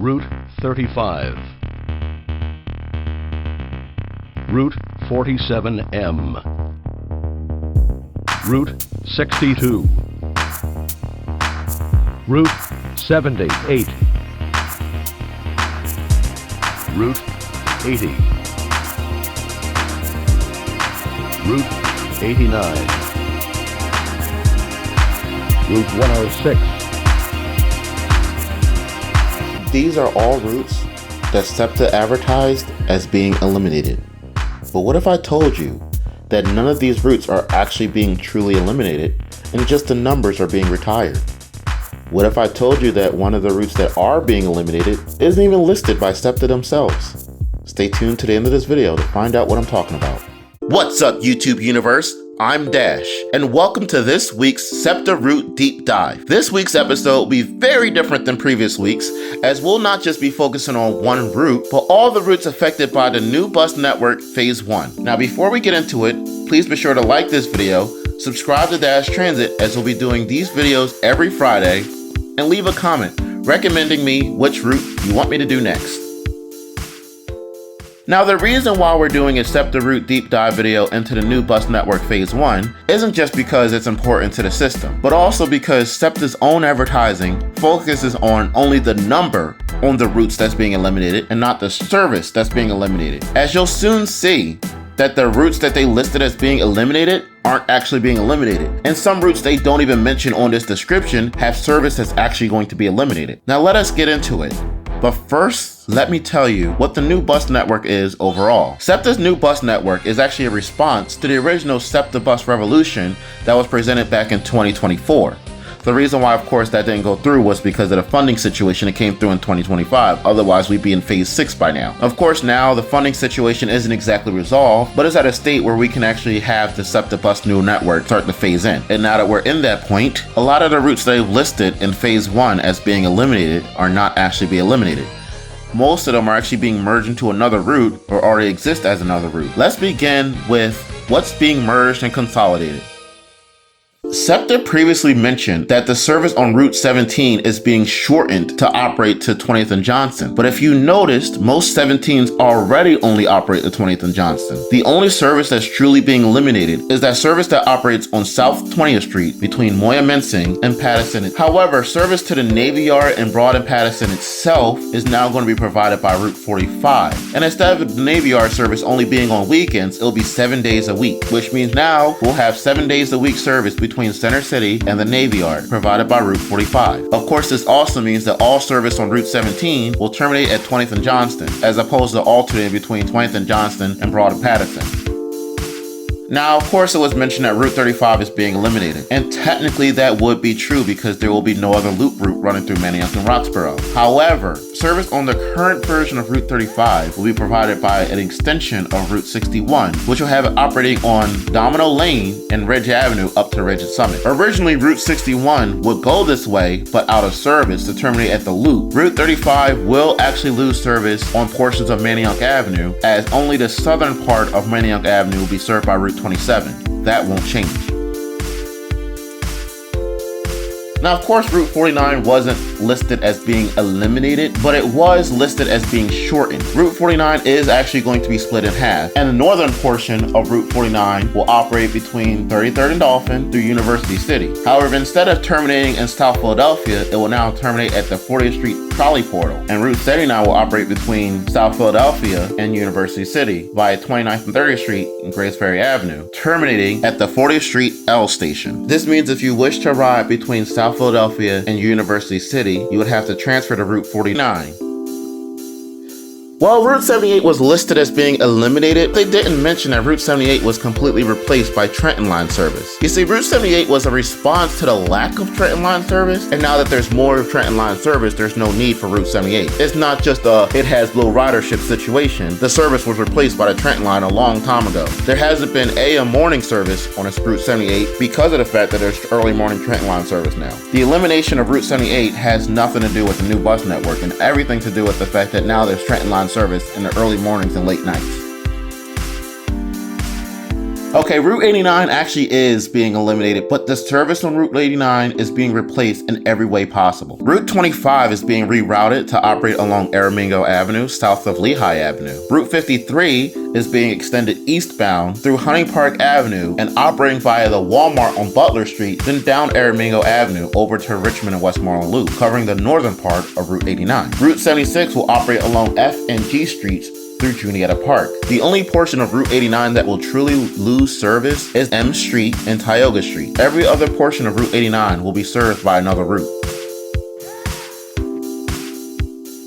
Route 35, Route 47M, Route 62, Route 78, Route 80, Route 89, Route 106. These are all routes that SEPTA advertised as being eliminated. But what if I told you that none of these routes are actually being truly eliminated and just the numbers are being retired? What if I told you that one of the routes that are being eliminated isn't even listed by SEPTA themselves? Stay tuned to the end of this video to find out what I'm talking about. What's up, YouTube universe? I'm Dash, and welcome to this week's SEPTA Route Deep Dive. This week's episode will be very different than previous weeks, as we'll not just be focusing on one route, but all the routes affected by the new bus network Phase 1. Now, before we get into it, please be sure to like this video, subscribe to Dash Transit, as we'll be doing these videos every Friday, and leave a comment recommending me which route you want me to do next. Now, the reason why we're doing a SEPTA Route Deep Dive video into the new bus network Phase 1 isn't just because it's important to the system, but also because SEPTA's own advertising focuses on only the number on the routes that's being eliminated and not the service that's being eliminated. As you'll soon see, that the routes that they listed as being eliminated aren't actually being eliminated. And some routes they don't even mention on this description have service that's actually going to be eliminated. Now let us get into it. But first, let me tell you what the new bus network is overall. SEPTA's new bus network is actually a response to the original SEPTA bus revolution that was presented back in 2024. The reason why, of course, that didn't go through was because of the funding situation that came through in 2025. Otherwise, we'd be in Phase 6 by now. Of course, now the funding situation isn't exactly resolved, but it's at a state where we can actually have the SEPTA bus new network start to phase in. And now that we're in that point, a lot of the routes they've listed in Phase 1 as being eliminated are not actually being eliminated. Most of them are actually being merged into another route or already exist as another route. Let's begin with what's being merged and consolidated. SEPTA previously mentioned that the service on Route 17 is being shortened to operate to 20th and Johnson. But if you noticed, most 17s already only operate to 20th and Johnson. The only service that's truly being eliminated is that service that operates on South 20th Street between Moyamensing and Patterson. However, service to the Navy Yard and Broad and Patterson itself is now going to be provided by Route 45. And instead of the Navy Yard service only being on weekends, it'll be 7 days a week, which means now we'll have 7 days a week service between Center City and the Navy Yard, provided by Route 45. Of course, this also means that all service on Route 17 will terminate at 20th and Johnston, as opposed to alternating between 20th and Johnston and Broad and Patterson. Now, of course, it was mentioned that Route 35 is being eliminated, and technically that would be true because there will be no other loop route running through Manayunk and Roxborough. However, service on the current version of Route 35 will be provided by an extension of Route 61, which will have it operating on Domino Lane and Ridge Avenue up to Ridge and Summit. Originally, Route 61 would go this way, but out of service to terminate at the loop. Route 35 will actually lose service on portions of Manayunk Avenue, as only the southern part of Manayunk Avenue will be served by Route 27. That won't change. Now, of course, Route 49 wasn't listed as being eliminated, but it was listed as being shortened. Route 49 is actually going to be split in half, and the northern portion of Route 49 will operate between 33rd and Dolphin through University City. However, instead of terminating in South Philadelphia, it will now terminate at the 40th Street Trolley Portal, and Route 79 will operate between South Philadelphia and University City via 29th and 30th Street and Grace Ferry Avenue, terminating at the 40th Street L station. This means if you wish to ride between South Philadelphia and University City, you would have to transfer to Route 49. While Route 78 was listed as being eliminated, they didn't mention that Route 78 was completely replaced by Trenton Line service. You see, Route 78 was a response to the lack of Trenton Line service, and now that there's more Trenton Line service, there's no need for Route 78. It's not just a it has low ridership situation. The service was replaced by the Trenton Line a long time ago. There hasn't been AM morning service on this Route 78 because of the fact that there's early morning Trenton Line service now. The elimination of Route 78 has nothing to do with the new bus network and everything to do with the fact that now there's Trenton Line service in the early mornings and late nights. Okay, Route 89 actually is being eliminated, but the service on Route 89 is being replaced in every way possible. Route 25 is being rerouted to operate along Aramingo Avenue, south of Lehigh Avenue. Route 53 is being extended eastbound through Hunting Park Avenue and operating via the Walmart on Butler Street, then down Aramingo Avenue over to Richmond and Westmoreland Loop, covering the northern part of Route 89. Route 76 will operate along F and G Streets through Juniata Park. The only portion of Route 89 that will truly lose service is M Street and Tioga Street. Every other portion of Route 89 will be served by another route.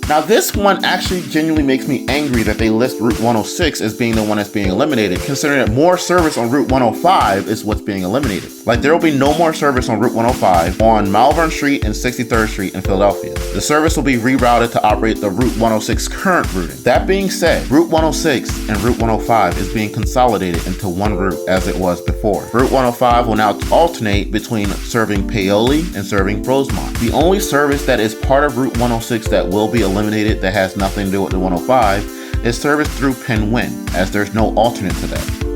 Now this one actually genuinely makes me angry that they list Route 106 as being the one that's being eliminated, considering that more service on Route 105 is what's being eliminated. Like, there will be no more service on Route 105 on Malvern Street and 63rd Street in Philadelphia. The service will be rerouted to operate the Route 106 current routing. That being said, Route 106 and Route 105 is being consolidated into one route as it was before. Route 105 will now alternate between serving Paoli and serving Rosemont. The only service that is part of Route 106 that will be eliminated that has nothing to do with the 105 is service through Penn-Wynn, as there's no alternate to that.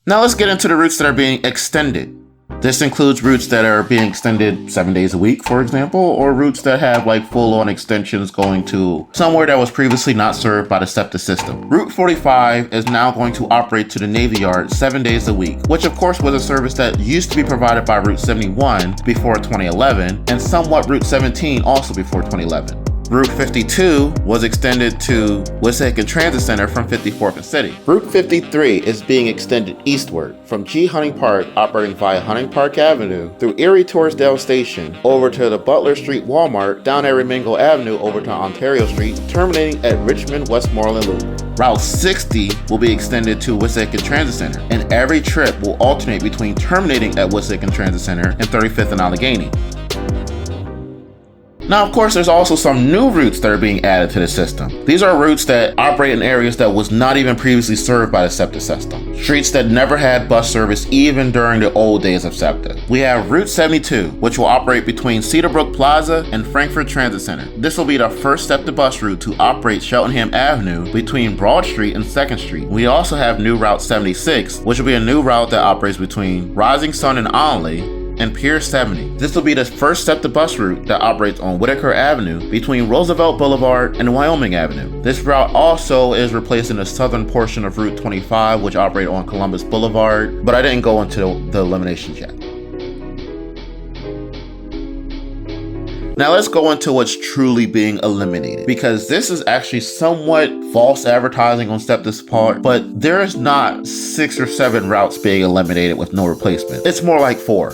Now let's get into the routes that are being extended. This includes routes that are being extended 7 days a week, for example, or routes that have like full-on extensions going to somewhere that was previously not served by the SEPTA system. Route 45 is now going to operate to the Navy Yard 7 days a week, which of course was a service that used to be provided by Route 71 before 2011, and somewhat Route 17 also before 2011. Route 52 was extended to Wissahickon Transit Center from 54th and City. Route 53 is being extended eastward from G Hunting Park, operating via Hunting Park Avenue through Erie Torresdale Station over to the Butler Street Walmart, down Aramingo Avenue over to Ontario Street, terminating at Richmond Westmoreland Loop. Route 60 will be extended to Wissahickon Transit Center, and every trip will alternate between terminating at Wissahickon Transit Center and 35th and Allegheny. Now, of course, there's also some new routes that are being added to the system. These are routes that operate in areas that was not even previously served by the SEPTA system. Streets that never had bus service even during the old days of SEPTA. We have Route 72, which will operate between Cedarbrook Plaza and Frankfort Transit Center. This will be the first SEPTA bus route to operate Cheltenham Avenue between Broad Street and 2nd Street. We also have new Route 76, which will be a new route that operates between Rising Sun and Onley and Pier 70. This will be the first SEPTA bus route that operates on Whitaker Avenue between Roosevelt Boulevard and Wyoming Avenue. This route also is replacing the southern portion of Route 25, which operates on Columbus Boulevard, but I didn't go into the eliminations yet. Now let's go into what's truly being eliminated, because this is actually somewhat false advertising on SEPTA's part, but there is not 6 or 7 routes being eliminated with no replacement. It's more like 4.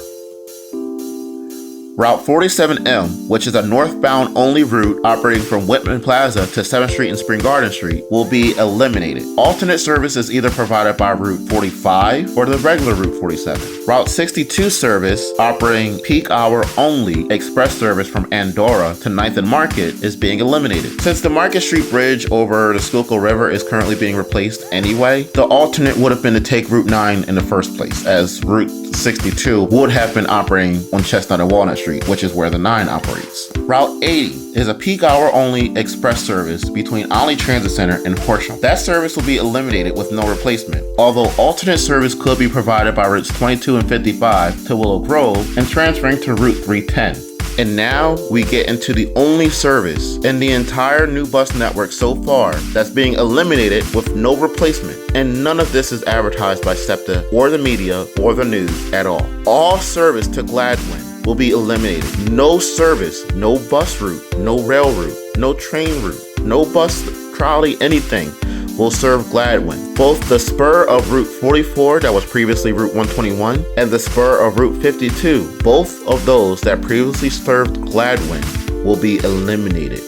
Route 47M, which is a northbound only route operating from Whitman Plaza to 7th Street and Spring Garden Street, will be eliminated. Alternate service is either provided by Route 45 or the regular Route 47. Route 62 service, operating peak hour only express service from Andorra to 9th and Market, is being eliminated. Since the Market Street Bridge over the Schuylkill River is currently being replaced anyway, the alternate would have been to take Route 9 in the first place, as Route 62 would have been operating on Chestnut and Walnut Street, which is where the 9 operates. Route 80 is a peak hour only express service between Olney Transit Center and Horsham. That service will be eliminated with no replacement, although alternate service could be provided by routes 22 and 55 to Willow Grove and transferring to Route 310. And now we get into the only service in the entire new bus network so far that's being eliminated with no replacement. And none of this is advertised by SEPTA or the media or the news at all. All service to Gladwyne will be eliminated. No service, no bus route, no rail route, no train route, no bus, trolley, anything will serve Gladwyne. Both the spur of Route 44 that was previously Route 121 and the spur of Route 52, both of those that previously served Gladwyne, will be eliminated.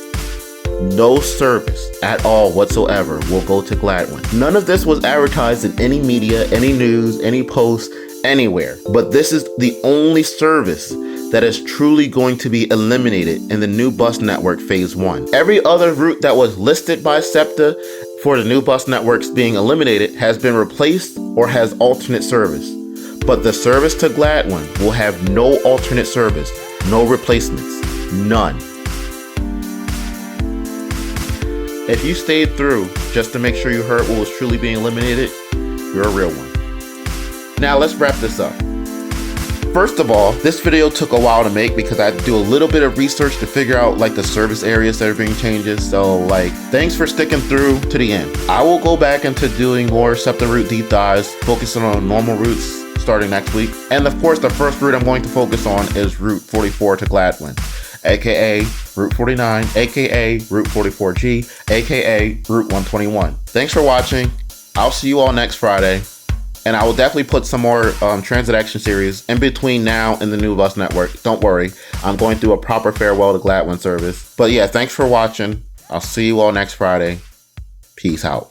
No service at all whatsoever will go to Gladwyne. None of this was advertised in any media, any news, any posts, anywhere. But this is the only service that is truly going to be eliminated in the new bus network phase 1. Every other route that was listed by SEPTA for the new bus networks being eliminated has been replaced or has alternate service. But the service to Gladwyne will have no alternate service, no replacements, none. If you stayed through just to make sure you heard what was truly being eliminated, you're a real one. Now let's wrap this up. First of all, this video took a while to make because I had to do a little bit of research to figure out like the service areas that are being changes. So like, thanks for sticking through to the end. I will go back into doing more SEPTA route deep dives, focusing on normal routes starting next week. And of course, the first route I'm going to focus on is Route 44 to Gladwyne, aka Route 49, aka Route 44G, aka Route 121. Thanks for watching. I'll see you all next Friday. And I will definitely put some more transit action series in between now and the new bus network. Don't worry, I'm going through a proper farewell to Gladwyne service. But yeah, thanks for watching. I'll see you all next Friday. Peace out.